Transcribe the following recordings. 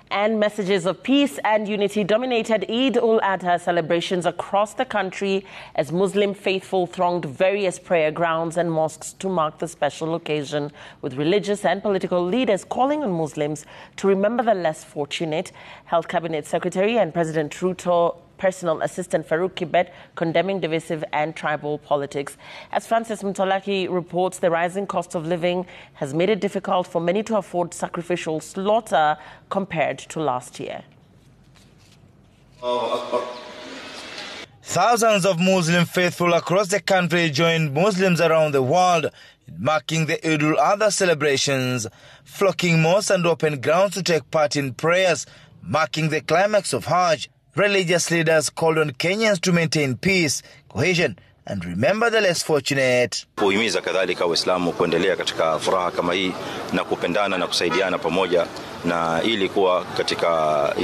And messages of peace and unity dominated Eid-ul-Adha celebrations across the country as Muslim faithful thronged various prayer grounds and mosques to mark the special occasion, with religious and political leaders calling on Muslims to remember the less fortunate. Health Cabinet Secretary and President Ruto Personal Assistant Farouk Kibet condemning divisive and tribal politics. As Francis Mtolaki reports, the rising cost of living has made it difficult for many to afford sacrificial slaughter compared to last year. Thousands of Muslim faithful across the country joined Muslims around the world in marking the Eid-ul-Adha celebrations, flocking mosques and open grounds to take part in prayers, marking the climax of Hajj. Religious leaders called on Kenyans to maintain peace, cohesion, and remember the less fortunate. Kuhimiza kadhalika Waislamu kuendelea katika furaha kama hii na kupendana na kusaidiana pamoja, na ili kuwa katika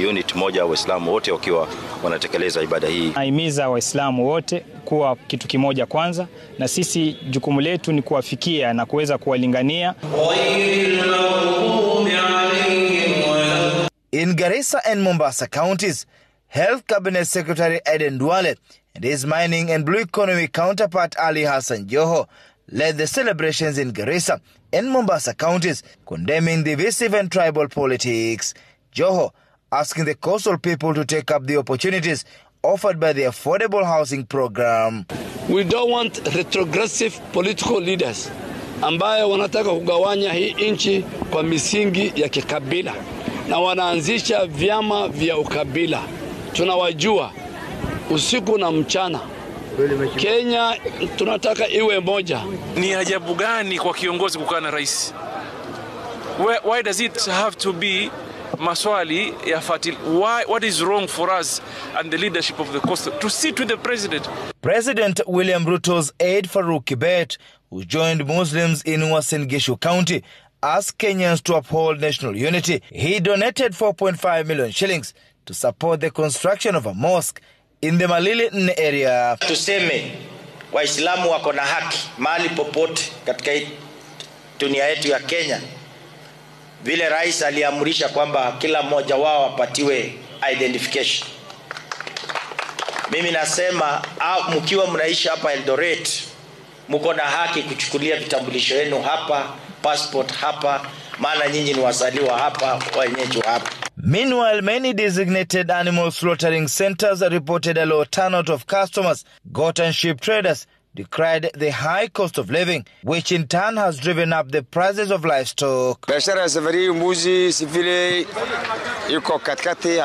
unit moja, Waislamu wote wakiwa wanatekeleza ibada hii. Nahimiza Waislamu wote kuwa kitu kimoja kwanza, na sisi jukumu letu ni kuwafikia na kuweza kuwalingania. In Garissa and Mombasa counties, Health Cabinet Secretary Aden Duale and his mining and blue economy counterpart Ali Hassan Joho led the celebrations in Garissa and Mombasa counties, condemning divisive and tribal politics. Joho asking the coastal people to take up the opportunities offered by the affordable housing program. We don't want retrogressive political leaders ambaye wanataka kugawanya hii nchi kwa misingi ya kikabila na wanaanzisha vyama vya ukabila. Tunawajua usiku na mchana. Kenya tunataka iwe moja. Ni ajabu gani kwa kiongozi kukaa na rais? Why does it have to be maswali ya fatil? What is wrong for us and the leadership of the coast to sit with the president? President William Ruto's aide Farouk Kibet, who joined Muslims in Uasin Gishu County, asked Kenyans to uphold national unity. He donated 4.5 million shillings to support the construction of a mosque in the Malili area. Tuseme Waislamu wako na haki mahali popote katika dunia yetu ya Kenya. Vile rais aliamrisha kwamba kila mmoja wao apatiwe identification. Mimi nasema mkiwa mnaishi hapa Eldoret, mko na haki kuchukulia vitambulisho yenu hapa, passport hapa, maana nyinyi ni wazaliwa hapa, wenyeji hapa. Meanwhile, many designated animal slaughtering centers reported a low turnout of customers. Goat and sheep traders decried the high cost of living, which in turn has driven up the prices of livestock. Biashara ya safari mbuzi sivile yuko katikati,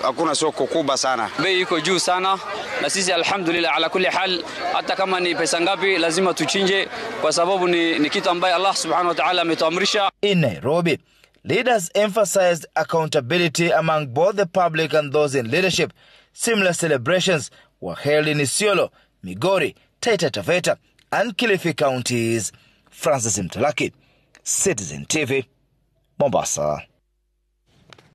hakuna soko kubwa sana. Bei iko juu sana, na sisi alhamdulillah ala kulli hal, hata kama ni pesa ngapi lazima tuchinje kwa sababu ni kitu ambaye Allah subhanahu wa ta'ala ametuamrisha. In Nairobi, leaders emphasized accountability among both the public and those in leadership. Similar celebrations were held in Isiolo, Migori, Taita Taveta, and Kilifi counties. Francis Mtolaki, Citizen TV, Mombasa.